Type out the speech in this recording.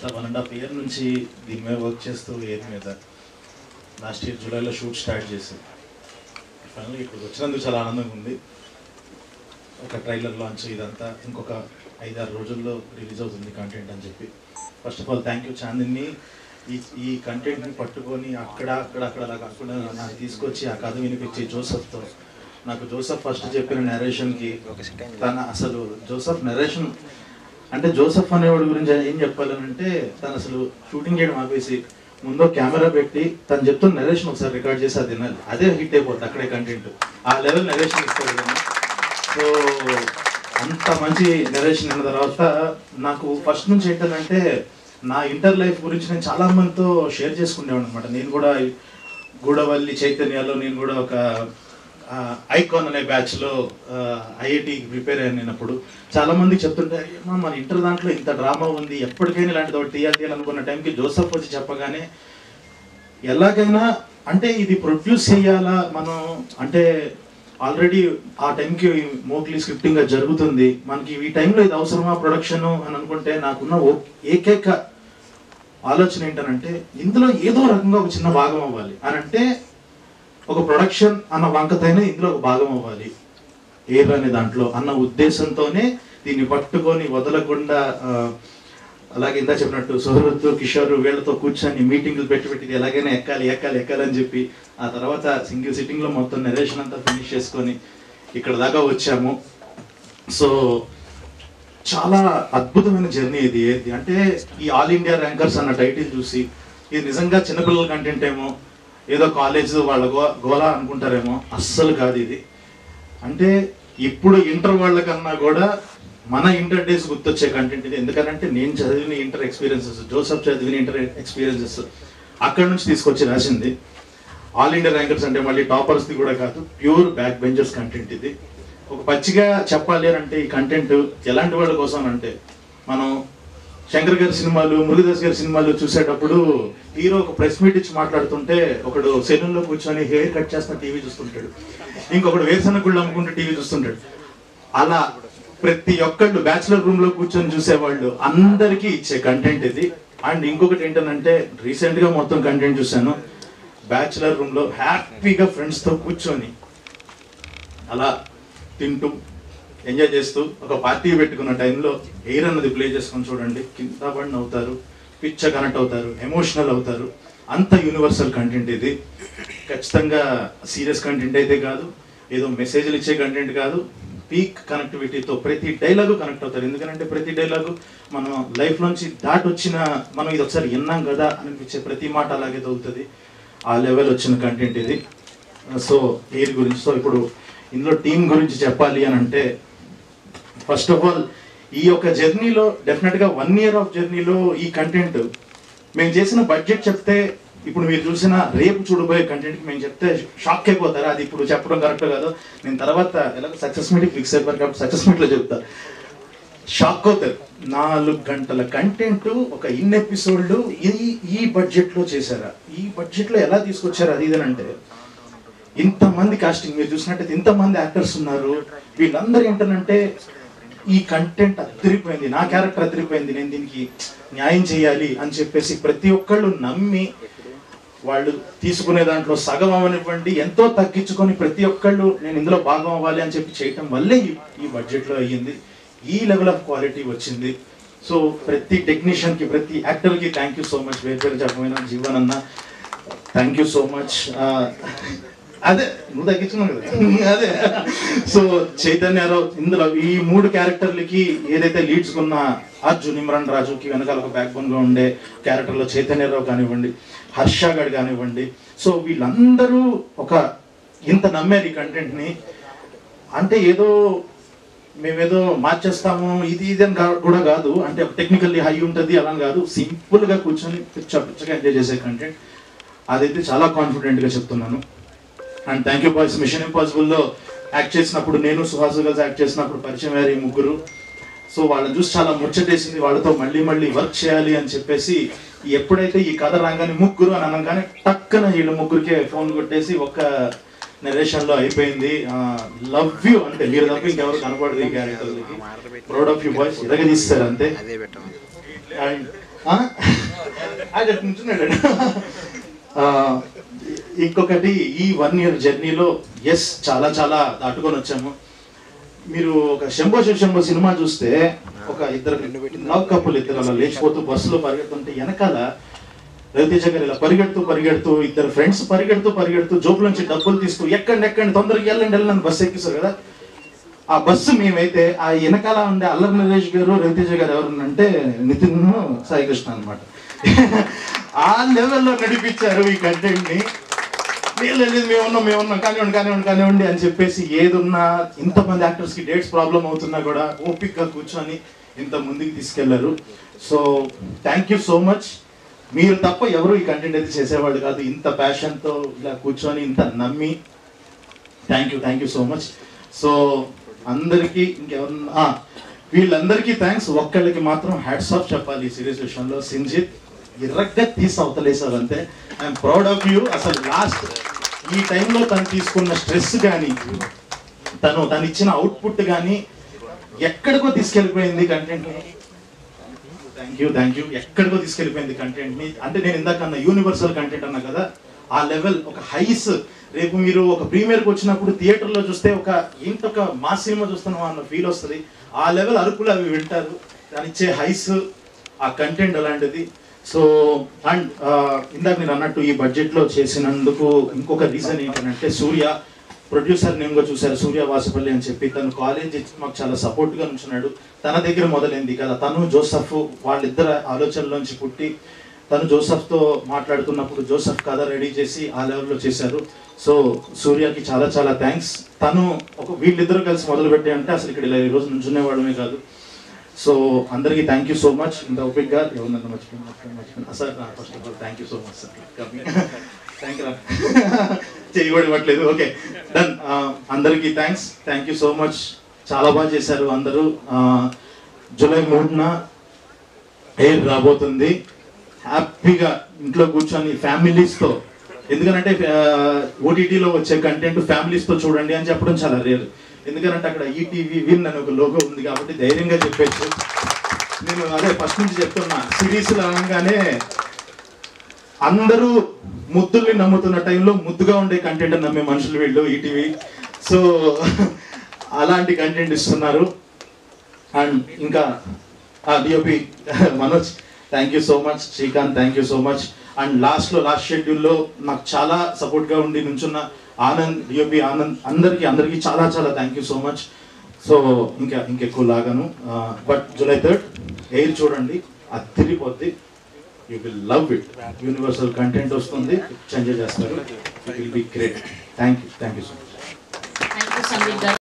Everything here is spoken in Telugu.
గత 1.5 year నుంచి దీని మీద వర్క్ చేస్తూ ఏది మీద లాస్ట్ ఇయర్ జూలైలో షూట్ స్టార్ట్ చేసి ఫైనల్గా ఇక్కడికి వచ్చినందుకు చాలా ఆనందంగా ఉంది. ఒక ట్రైలర్ లాంచ్ ఇదంతా ఇంకొక 5-6 రోజుల్లో రిలీజ్ అవుతుంది కంటెంట్ అని చెప్పి. First of all thank you Chandini. ఈ కంటెంట్ని పట్టుకొని అక్కడ అలా కాకుండా నాకు తీసుకొచ్చి ఆ కథ వినిపించి జోసెఫ్తో నాకు జోసెఫ్ ఫస్ట్ చెప్పిన నరేషన్కి తన అసలు జోసెఫ్ నరేషన్ అంటే జోసెఫ్ అనేవాడి గురించి ఏం చెప్పాలనంటే తను అసలు షూటింగ్ చేయడం ఆపేసి ముందు కెమెరా పెట్టి తను చెప్తున్న నరేషన్ ఒకసారి రికార్డ్ చేసి అది తినాలి, అదే హిట్ అయిపోతుంది అక్కడే కంటెంట్. ఆ లెవెల్ నరేషన్ ఇస్తారు కదా. సో అంత మంచి నరేషన్ అయిన తర్వాత నాకు ఫస్ట్ నుంచి ఏంటంటే నా ఇంటర్ లైఫ్ గురించి నేను చాలా మందితో షేర్ చేసుకునేవాడు అనమాట. నేను కూడా గూడవల్లి చైతన్యలో నేను కూడా ఒక ఐకాన్ అనే బ్యాచ్లో ఐఐటికి ప్రిపేర్ అయ్యాను. నేను అప్పుడు చాలా మందికి చెప్తుంటే మన ఇంటర్ దాంట్లో ఇంత డ్రామా ఉంది, ఎప్పటికైనా ఇలాంటిది ఒకటి తీయాలనుకున్న టైంకి జోసెఫ్ వచ్చి చెప్పగానే ఎలాగైనా అంటే ఇది ప్రొడ్యూస్ చేయాలా మనం అంటే ఆల్రెడీ ఆ టైంకి మోక్లీ స్క్రిప్టింగ్ జరుగుతుంది, మనకి ఈ టైంలో ఇది అవసరమా ప్రొడక్షన్ అని అనుకుంటే నాకున్న ఏకైక ఆలోచన ఏంటనంటే ఇందులో ఏదో రకంగా ఒక చిన్న భాగం అవ్వాలి అని అంటే ఒక ప్రొడక్షన్ అన్న వంకతైనా ఇందులో ఒక భాగం అవ్వాలి ఏదో అనే దాంట్లో అన్న ఉద్దేశంతోనే దీన్ని పట్టుకొని వదలకుండా అలాగే ఇందా చెప్పినట్టు సుహృత్ కిషోర్ వీళ్ళతో కూర్చొని మీటింగ్లు పెట్టి ఎలాగైనా ఎక్కాలి అని చెప్పి ఆ తర్వాత సింగిల్ సిట్టింగ్లో మొత్తం నరేషన్ అంతా ఫినిష్ చేసుకొని ఇక్కడ దాకా వచ్చాము. సో చాలా అద్భుతమైన జర్నీ ఇది. ఏది అంటే ఈ ఆల్ ఇండియా ర్యాంకర్స్ అన్న టైటిల్ చూసి ఇది నిజంగా చిన్నపిల్లల కంటెంట్ ఏమో, ఏదో కాలేజ్ వాళ్ళ గోలా అనుకుంటారేమో, అస్సలు కాదు ఇది. అంటే ఇప్పుడు ఇంటర్ వాళ్ళకన్నా కూడా మన ఇంటర్ డేస్ గుర్తొచ్చే కంటెంట్ ఇది. ఎందుకంటే నేను చదివిన ఇంటర్ ఎక్స్పీరియన్సెస్, జోసెఫ్ చదివిన ఇంటర్ ఎక్స్పీరియన్సెస్ అక్కడ నుంచి తీసుకొచ్చి రాసింది. ఆల్ ఇండియా ర్యాంకర్స్ అంటే మళ్ళీ టాపర్స్ది కూడా కాదు, ప్యూర్ బ్యాక్ బెంచర్స్ కంటెంట్ ఇది. ఒక పచ్చిగా చెప్పాలి అంటే ఈ కంటెంట్ ఎలాంటి వాళ్ళ కోసం అంటే మనం శంకర్ గారి సినిమాలు, మురుగదాస్ గారి సినిమాలు చూసేటప్పుడు హీరో ఒక ప్రెస్ మీట్ ఇచ్చి మాట్లాడుతుంటే ఒకడు సెలూన్లో కూర్చొని హెయిర్ కట్ చేస్తున్న టీవీ చూస్తుంటాడు, ఇంకొకడు వేరుశనగ గుళ్ళు అమ్ముకుంటూ టీవీ చూస్తుంటాడు. అలా ప్రతి ఒక్కళ్ళు బ్యాచులర్ రూమ్ లో కూర్చొని చూసేవాళ్ళు అందరికీ ఇచ్చే కంటెంట్ ఇది. అండ్ ఇంకొకటి ఏంటంటే రీసెంట్ గా మొత్తం కంటెంట్ చూశాను, బ్యాచులర్ రూమ్ లో హ్యాపీగా ఫ్రెండ్స్ తో కూర్చొని అలా తింటూ ఎంజాయ్ చేస్తూ ఒక పార్టీ పెట్టుకున్న టైంలో ఎయిర్ అన్నది ప్లే చేసుకొని చూడండి, కింద పడిన అవుతారు, పిచ్చ కనెక్ట్ అవుతారు, ఎమోషనల్ అవుతారు. అంత యూనివర్సల్ కంటెంట్ ఇది. ఖచ్చితంగా సీరియస్ కంటెంట్ అయితే కాదు, ఏదో మెసేజ్లు ఇచ్చే కంటెంట్ కాదు, పీక్ కనెక్టివిటీతో ప్రతి డైలాగు కనెక్ట్ అవుతారు. ఎందుకంటే ప్రతి డైలాగు మనం లైఫ్ నుంచి దాటి వచ్చిన మనం ఇది ఒకసారి విన్నాం కదా అనిపించే ప్రతి మాట అలాగే తగులుతుంది. ఆ లెవెల్ వచ్చిన కంటెంట్ ఇది. సో ఎయిర్ గురించి సో ఇప్పుడు ఇందులో టీం గురించి చెప్పాలి అని అంటే ఫస్ట్ ఆఫ్ ఆల్ ఈ యొక్క జర్నీలో డెఫినెట్గా 1 year ఆఫ్ జర్నీలో ఈ కంటెంట్ మేము చేసిన బడ్జెట్ చెప్తే ఇప్పుడు మీరు చూసిన రేపు చూడబోయే కంటెంట్కి మేము చెప్తే షాక్ అయిపోతారు. అది ఇప్పుడు చెప్పడం కరెక్ట్ కాదు, నేను తర్వాత ఎలాగో సక్సెస్ మీట్కి ఫిక్స్ అయిపోయారు కాబట్టి సక్సెస్ మీట్లో చెప్తా, షాక్ అవుతారు. 4 గంటల కంటెంట్ ఒక ఇన్ ఎపిసోడ్ ఈ బడ్జెట్లో చేశారా, ఈ బడ్జెట్లో ఎలా తీసుకొచ్చారు అది ఇదనంటే ఇంతమంది కాస్టింగ్ మీరు చూసినట్టయితే ఇంతమంది యాక్టర్స్ ఉన్నారు. వీళ్ళందరూ ఏంటంటే ఈ కంటెంట్ అదిరిపోయింది, నా క్యారెక్టర్ అదిరిపోయింది, నేను దీనికి న్యాయం చేయాలి అని చెప్పేసి ప్రతి ఒక్కళ్ళు నమ్మి వాళ్ళు తీసుకునే దాంట్లో సగం అవ్వనివ్వండి ఎంతో తగ్గించుకొని ప్రతి ఒక్కళ్ళు నేను ఇందులో భాగం అవ్వాలి అని చెప్పి చేయటం వల్లే ఈ బడ్జెట్లో అయ్యింది, ఈ లెవెల్ ఆఫ్ క్వాలిటీ వచ్చింది. సో ప్రతి టెక్నీషియన్కి ప్రతి యాక్టర్కి థ్యాంక్ యూ సో మచ్. వేరు చెప్పమైన జీవన్ అన్న థ్యాంక్ యూ సో మచ్. అదే నువ్వు తగ్గించున్నావు కదా అదే. సో చైతన్యరావు ఇందులో ఈ 3 క్యారెక్టర్లకి ఏదైతే లీడ్స్ ఉన్న అర్జున్, ఇమ్రాన్ రాజుకి వెనకాల ఒక బ్యాక్ బోన్ గా ఉండే క్యారెక్టర్లో చైతన్యరావు కానివ్వండి, హర్ష గడ్ కానివ్వండి. సో వీళ్ళందరూ ఒక ఇంత నమ్మారు ఈ కంటెంట్ని. అంటే ఏదో మేమేదో మార్చేస్తాము ఇది అని కూడా కాదు, అంటే టెక్నికల్లీ హై ఉంటుంది అలా కాదు, సింపుల్గా కూర్చొని పిచ్చగా ఎంజాయ్ చేసే కంటెంట్. అదైతే చాలా కాన్ఫిడెంట్గా చెప్తున్నాను. And thank you boys. Mission ఇంపాసిబుల్లో యాక్ట్ చేసినప్పుడు నేను సుహాసు కలిసి యాక్ట్ చేసినప్పుడు పరిచయం అయ్యారు ఈ 3. సో వాళ్ళని చూసి చాలా ముచ్చటేసింది, వాళ్ళతో మళ్ళీ వర్క్ చేయాలి అని చెప్పేసి ఎప్పుడైతే ఈ కథ రాగానే 3 అని అనగానే టక్కన వీళ్ళు 3కే ఫోన్ కొట్టేసి ఒక్క నరేషన్లో అయిపోయింది. లవ్ యూ అంటే మీరు తప్ప ఇంకెవరు కనపడదు ఈ క్యారెక్టర్లకి. ప్రౌడ్ ఆఫ్ యూ బాయ్స్, ఇలాగే తీస్తారు అంతే. ఆయన నుంచున్నాడు. ఇంకొకటి ఈ 1 year జర్నీలో ఎస్ చాలా చాలా దాటుకొని వచ్చాము. మీరు ఒక శంభో శంభో సినిమా చూస్తే ఒక ఇద్దరు లవ్ కపుల్ ఇద్దరు అలా లేచిపోతూ బస్సులో పరిగెడుతుంటే వెనకాల రవితేజ గారు ఇలా పరిగెడుతూ ఇద్దరు ఫ్రెండ్స్ పరిగెడుతూ జోబులోంచి డబ్బులు తీస్తూ ఎక్కండి తొందరగా వెళ్ళండి బస్సు ఎక్కిస్తారు కదా. ఆ బస్సు మేమైతే ఆ వెనకాల ఉండే అల్లరి నరేష్ గారు రవితేజ గారు ఎవరనంటే నితిన్ సాయి కృష్ణ అనమాట. ఆ లెవెల్లో నడిపించారు ఈ కంటెంట్ ని. లేదు మేమున్నాం కానివ్వండి అని చెప్పేసి ఏదున్నా ఇంతమంది యాక్టర్స్ కి డేట్స్ ప్రాబ్లం అవుతున్నా కూడా ఓపిక్గా కూర్చొని ఇంత ముందుకు తీసుకెళ్లారు. So thank you so much. మీరు తప్ప ఎవరు ఈ కంటెంట్ అయితే చేసేవాళ్ళు కాదు. ఇంత ప్యాషన్తో ఇలా కూర్చొని ఇంత నమ్మి thank you so much. So అందరికీ ఇంకెవరన్నా వీళ్ళందరికీ థ్యాంక్స్. ఒక్కళ్ళకి మాత్రం హ్యాట్స్ ఆఫ్ చెప్పాలి ఈ సిరీస్ విషయంలో. సింజిత్ ఇరగ్గా తీసి అవతలేసారు అంతే. I'm proud of you. అసలు లాస్ట్ ఈ టైంలో తను తీసుకున్న స్ట్రెస్ కానీ తను ఇచ్చిన అవుట్పుట్ కానీ ఎక్కడికో తీసుకెళ్ళిపోయింది కంటెంట్ని. థ్యాంక్ యూ ఎక్కడికో తీసుకెళ్ళిపోయింది కంటెంట్ని. అంటే నేను ఇందాకన్నా యూనివర్సల్ కంటెంట్ అన్నా కదా, ఆ లెవెల్ ఒక హైస్. రేపు మీరు ఒక ప్రీమియర్కి వచ్చినప్పుడు థియేటర్లో చూస్తే ఇంకొక మా సినిమా చూస్తున్నాం అన్న ఫీల్ వస్తుంది. ఆ లెవెల్ అరుపులు అవి వింటారు. దాని ఇచ్చే హైస్ ఆ కంటెంట్ అలాంటిది. సో అండ్ ఇందాక మీరు అన్నట్టు ఈ బడ్జెట్లో చేసినందుకు ఇంకొక రీజన్ ఏంటంటే సూర్య ప్రొడ్యూసర్ నేమ్గా చూశారు, సూర్య వాసుపల్లి అని చెప్పి. తను కాలేజ్ ఇచ్చి మాకు చాలా సపోర్ట్గా ఉంచున్నాడు. తన దగ్గర మొదలైంది కదా. తను జోసఫ్ వాళ్ళిద్దరు ఆలోచనలోంచి పుట్టి తను జోసఫ్తో మాట్లాడుతున్నప్పుడు జోసఫ్ కథ రెడీ చేసి ఆ లెవెల్లో చేశారు. సో సూర్యకి చాలా చాలా థ్యాంక్స్. తను వీళ్ళిద్దరూ కలిసి మొదలుపెట్టి అంటే అసలు ఇక్కడ ఇలా ఈరోజు నుంచునేవాడమే కాదు. సో అందరికీ థ్యాంక్ యూ సో మచ్. ఇంత ఓపిక్గా ఎవరన్నా మర్చిపోయినా sir first of all thank you so much sir. Thank you చేయకూడదు ఇవ్వట్లేదు. Okay done. అందరికీ థ్యాంక్ యూ సో మచ్. చాలా బాగా చేశారు అందరూ. జూలై 3న ఎయిర్ రాబోతుంది. హ్యాపీగా ఇంట్లో కూర్చొని ఫ్యామిలీస్తో, ఎందుకంటే ఓటీటీలో వచ్చే కంటెంట్ ఫ్యామిలీస్తో చూడండి అని చెప్పడం చాలా రేర్. ఎందుకంటే అక్కడ ఈటీవీ విన్ అని ఒక లోగో ఉంది కాబట్టి ధైర్యంగా చెప్పేసి నేను అదే ఫస్ట్ నుంచి చెప్తున్నా. సిరీస్లు అనగానే అందరూ ముద్దుల్ని నమ్ముతున్న టైంలో ముద్దుగా ఉండే కంటెంట్ నమ్మే మనుషులు వీళ్ళు ఈటీవీ. సో అలాంటి కంటెంట్ ఇస్తున్నారు. అండ్ ఇంకా DOP Manoj thank you so much. Srikanth thank you so much. And last షెడ్యూల్లో నాకు చాలా సపోర్ట్గా ఉండి నుంచున్న ఆనంద్, డిఓపి ఆనంద్, అందరికీ చాలా చాలా thank you so much. So ఇంకెక్కువ లాగాను. బట్ July 3rd ఎయిర్ చూడండి, అది తిరిగిపోద్ది. You will love it. Universal content వస్తుంది, ఎంజాయ్ చేస్తారు. It will be great. Thank you so much.